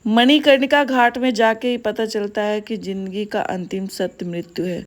मणिकर्णिका घाट में जाके ही पता चलता है कि जिंदगी का अंतिम सत्य मृत्यु है।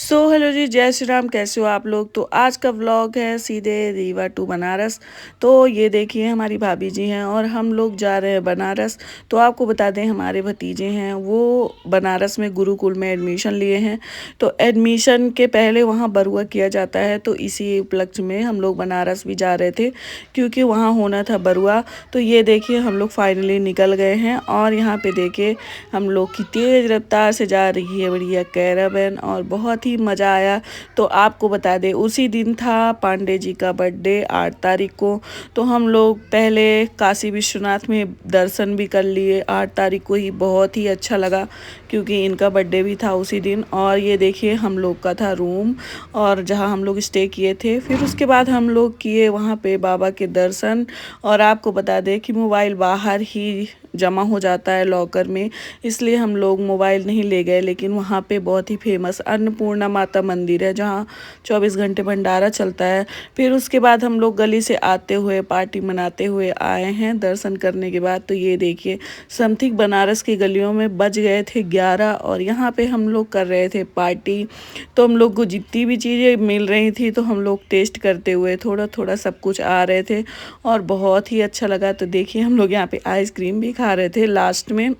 हेलो जी, जय श्री राम। कैसे हो आप लोग। तो आज का व्लॉग है सीधे रीवा टू बनारस। तो ये देखिए हमारी भाभी जी हैं और हम लोग जा रहे हैं बनारस। तो आपको बता दें हमारे भतीजे हैं वो बनारस में गुरुकुल में एडमिशन लिए हैं। तो एडमिशन के पहले वहाँ बरुआ किया जाता है, तो इसी उपलक्ष्य में हम लोग बनारस भी जा रहे थे क्योंकि वहाँ होना था बरुआ। तो ये देखिए हम लोग फाइनली निकल गए हैं और यहाँ पे देखिए हम लोग की तेज़ रफ्तार से जा रही है बढ़िया कैरावैन और बहुत ही मज़ा आया। तो आपको बता दें उसी दिन था पांडे जी का बर्थडे 8 तारीख को। तो हम लोग पहले काशी विश्वनाथ में दर्शन भी कर लिए 8 तारीख को ही। बहुत ही अच्छा लगा क्योंकि इनका बर्थडे भी था उसी दिन। और ये देखिए हम लोग का था रूम और जहाँ हम लोग स्टे किए थे। फिर उसके बाद हम लोग किए वहाँ पे बाबा के दर्शन। और आपको बता दें कि मोबाइल बाहर ही जमा हो जाता है लॉकर में, इसलिए हम लोग मोबाइल नहीं ले गए। लेकिन वहाँ पे बहुत ही फेमस अन्नपूर्णा माता मंदिर है जहाँ 24 घंटे भंडारा चलता है। फिर उसके बाद हम लोग गली से आते हुए पार्टी मनाते हुए आए हैं दर्शन करने के बाद। तो ये देखिए समथिंग बनारस की गलियों में बज गए थे 11 और यहाँ पे हम लोग कर रहे थे पार्टी। तो हम लोग को जितनी भी चीज़ें मिल रही थी तो हम लोग टेस्ट करते हुए थोड़ा थोड़ा सब कुछ आ रहे थे और बहुत ही अच्छा लगा। तो देखिए हम लोग यहाँ पे आइसक्रीम भी खा रहे थे लास्ट में।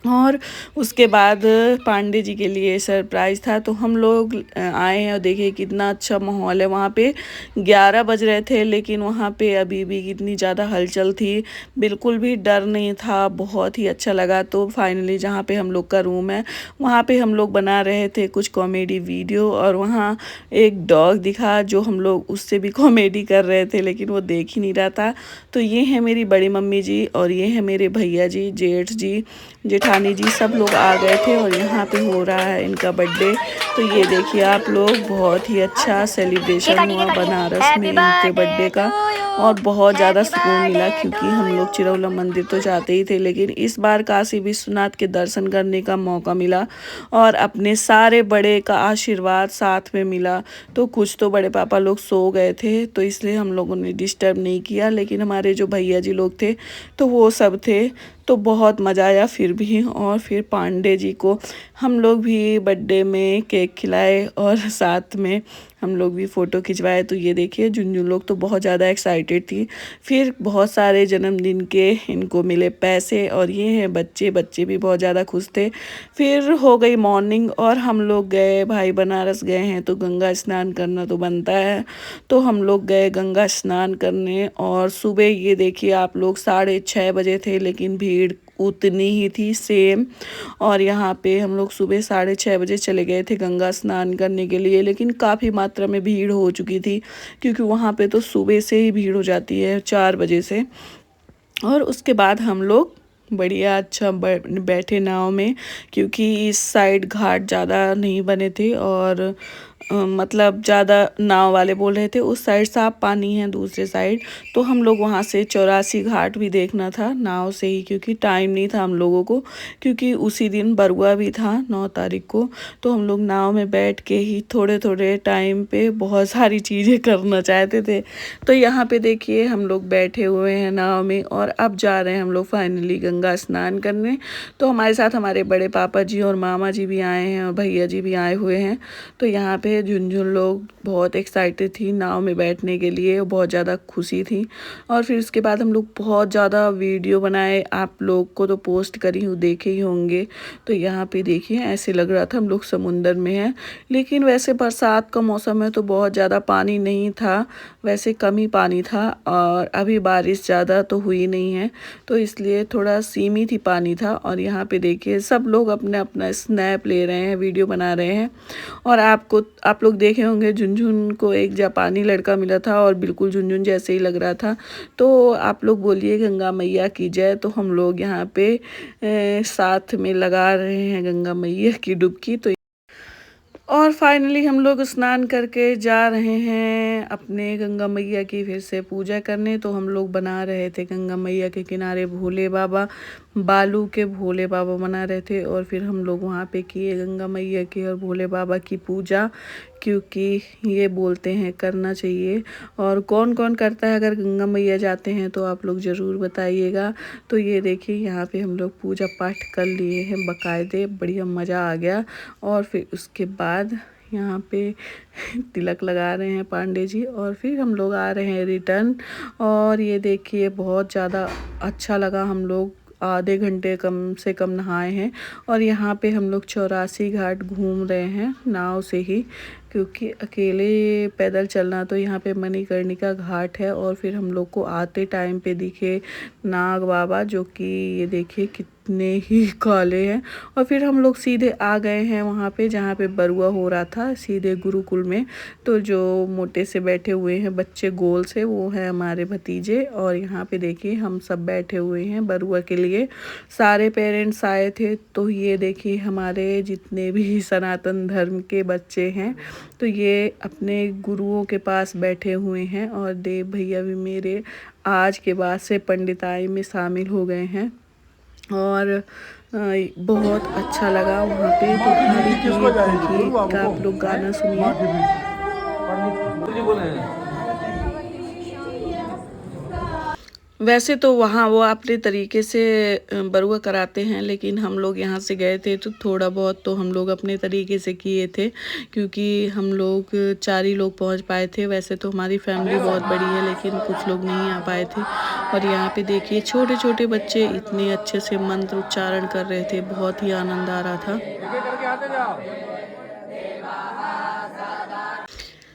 और उसके बाद पांडे जी के लिए सरप्राइज़ था। तो हम लोग आए हैं और देखिए कितना अच्छा माहौल है वहाँ पे। 11 बज रहे थे लेकिन वहाँ पे अभी भी कितनी ज़्यादा हलचल थी, बिल्कुल भी डर नहीं था। बहुत ही अच्छा लगा। तो फाइनली जहाँ पे हम लोग का रूम है वहाँ पे हम लोग बना रहे थे कुछ कॉमेडी वीडियो और वहाँ एक डॉग दिखा जो हम लोग उससे भी कॉमेडी कर रहे थे लेकिन वो देख ही नहीं रहा था। तो ये है मेरी बड़ी मम्मी जी और ये है मेरे भैया जी, जेठ जी, जेठानी जी, सब लोग आ गए थे और यहाँ पे हो रहा है इनका बर्थडे। तो ये देखिए आप लोग, बहुत ही अच्छा सेलिब्रेशन हुआ बनारस में इनके बर्थडे का और बहुत ज़्यादा सुकून मिला क्योंकि हम लोग चिरौला मंदिर तो जाते ही थे लेकिन इस बार काशी विश्वनाथ के दर्शन करने का मौका मिला और अपने सारे बड़े का आशीर्वाद साथ में मिला। तो कुछ तो बड़े पापा लोग सो गए थे तो इसलिए हम लोगों ने डिस्टर्ब नहीं किया, लेकिन हमारे जो भैया जी लोग थे तो वो सब थे। तो बहुत मज़ा आया फिर भी। और फिर पांडे जी को हम लोग भी बर्थडे में केक खिलाए और साथ में हम लोग भी फ़ोटो खिंचवाए। तो ये देखिए झुनझुन लोग तो बहुत ज़्यादा एक्साइटेड थी। फिर बहुत सारे जन्मदिन के इनको मिले पैसे और ये हैं बच्चे, बच्चे भी बहुत ज़्यादा खुश थे। फिर हो गई मॉर्निंग और हम लोग गए, भाई बनारस गए हैं तो गंगा स्नान करना तो बनता है। तो हम लोग गए गंगा स्नान करने और सुबह ये देखिए आप लोग 6:30 बजे थे लेकिन भीड़ उतनी ही थी सेम। और यहाँ पे हम लोग सुबह 6:30 बजे चले गए थे गंगा स्नान करने के लिए, लेकिन काफ़ी मात्रा में भीड़ हो चुकी थी क्योंकि वहाँ पे तो सुबह से ही भीड़ हो जाती है 4 बजे से। और उसके बाद हम लोग बढ़िया अच्छा बैठे नाव में क्योंकि इस साइड घाट ज़्यादा नहीं बने थे और मतलब ज़्यादा नाव वाले बोल रहे थे उस साइड साफ पानी है दूसरे साइड। तो हम लोग वहाँ से 84 घाट भी देखना था नाव से ही क्योंकि टाइम नहीं था हम लोगों को, क्योंकि उसी दिन बरुआ भी था 9 तारीख को। तो हम लोग नाव में बैठ के ही थोड़े थोड़े टाइम पे बहुत सारी चीज़ें करना चाहते थे। तो यहाँ पे देखिए हम लोग बैठे हुए हैं नाव में और अब जा रहे हैं हम लोग फाइनली गंगा स्नान करने। तो हमारे साथ हमारे बड़े पापा जी और मामा जी भी आए हैं और भैया जी भी आए हुए हैं। तो यहाँ पे झुनझुन लोग बहुत एक्साइटेड थी नाव में बैठने के लिए, बहुत ज़्यादा खुशी थी। और फिर उसके बाद हम लोग बहुत ज़्यादा वीडियो बनाए, आप लोग को तो पोस्ट करी हूँ, देखे ही होंगे। तो यहाँ पे देखिए ऐसे लग रहा था हम लोग समुंदर में हैं, लेकिन वैसे बरसात का मौसम है तो बहुत ज़्यादा पानी नहीं था, वैसे कम ही पानी था और अभी बारिश ज़्यादा तो हुई नहीं है तो इसलिए थोड़ा सीमित ही पानी था। और यहाँ पे देखिए सब लोग अपना अपना स्नैप ले रहे हैं, वीडियो बना रहे हैं। और आप लोग देखे होंगे झुनझुन को एक जापानी लड़का मिला था और बिल्कुल झुनझुन जैसे ही लग रहा था। तो आप लोग बोलिए गंगा मैया की जय। तो हम लोग यहाँ पे साथ में लगा रहे हैं गंगा मैया की डुबकी। तो और फाइनली हम लोग स्नान करके जा रहे हैं अपने गंगा मैया की फिर से पूजा करने। तो हम लोग बना रहे थे गंगा मैया के किनारे भोले बाबा, बालू के भोले बाबा बना रहे थे और फिर हम लोग वहाँ पे किए गंगा मैया की और भोले बाबा की पूजा क्योंकि ये बोलते हैं करना चाहिए। और कौन कौन करता है अगर गंगा मैया जाते हैं तो आप लोग ज़रूर बताइएगा। तो ये देखिए यहाँ पे हम लोग पूजा पाठ कर लिए हैं बाकायदे, बढ़िया मज़ा आ गया। और फिर उसके बाद यहाँ पे तिलक लगा रहे हैं पांडे जी और फिर हम लोग आ रहे हैं रिटर्न। और ये देखिए बहुत ज़्यादा अच्छा लगा, हम लोग आधे घंटे कम से कम नहाए हैं। और यहाँ पे हम लोग 84 घाट घूम रहे हैं नाव से ही, क्योंकि अकेले पैदल चलना। तो यहाँ पे मणिकर्णिका घाट है और फिर हम लोग को आते टाइम पे दिखे नाग बाबा, जो कि ये देखिए कितने ही काले हैं। और फिर हम लोग सीधे आ गए हैं वहाँ पे जहाँ पे बरुआ हो रहा था, सीधे गुरुकुल में। तो जो मोटे से बैठे हुए हैं बच्चे गोल से, वो है हमारे भतीजे। और यहाँ पे देखिए हम सब बैठे हुए हैं बरुआ के लिए, सारे पेरेंट्स आए थे। तो ये देखिए हमारे जितने भी सनातन धर्म के बच्चे हैं तो ये अपने गुरुओं के पास बैठे हुए हैं। और देव भैया भी मेरे आज के बाद से पंडिताई में शामिल हो गए हैं। और बहुत अच्छा लगा वहाँ पे। तो भाभी की देखिए का आप लोग गाना सुनिए। वैसे तो वहाँ वो अपने तरीके से बरुआ कराते हैं, लेकिन हम लोग यहाँ से गए थे तो थोड़ा बहुत तो हम लोग अपने तरीके से किए थे, क्योंकि हम लोग 4 ही लोग पहुँच पाए थे। वैसे तो हमारी फैमिली बहुत बड़ी है, लेकिन कुछ लोग नहीं आ पाए थे। और यहाँ पे देखिए छोटे छोटे बच्चे इतने अच्छे से मंत्र उच्चारण कर रहे थे, बहुत ही आनंद आ रहा था।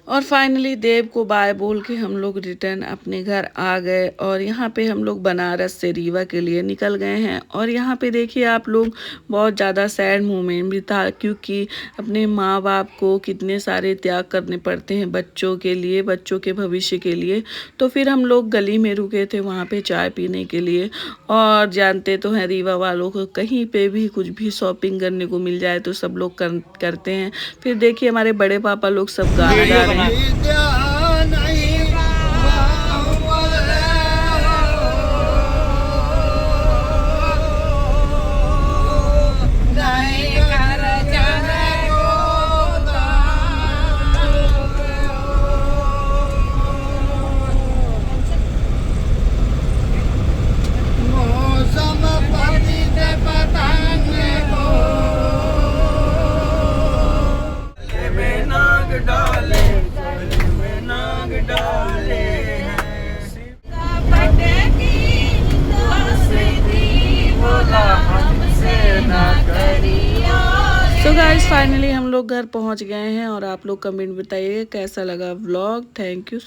और फाइनली देव को बाय बोल के हम लोग रिटर्न अपने घर आ गए। और यहाँ पे हम लोग बनारस से रीवा के लिए निकल गए हैं। और यहाँ पे देखिए आप लोग बहुत ज़्यादा सैड मोमेंट भी था, क्योंकि अपने माँ बाप को कितने सारे त्याग करने पड़ते हैं बच्चों के लिए, बच्चों के भविष्य के लिए। तो फिर हम लोग गली में रुके थे वहाँ पे चाय पीने के लिए। और जानते तो हैं रीवा वालों को कहीं पे भी कुछ भी शॉपिंग करने को मिल जाए तो सब लोग करते हैं। फिर देखिए हमारे बड़े पापा लोग सब गाना गा रहे हैं। तो गाइस फाइनली हम लोग घर पहुंच गए हैं। और आप लोग कमेंट बताइए कैसा लगा व्लॉग। Thank you.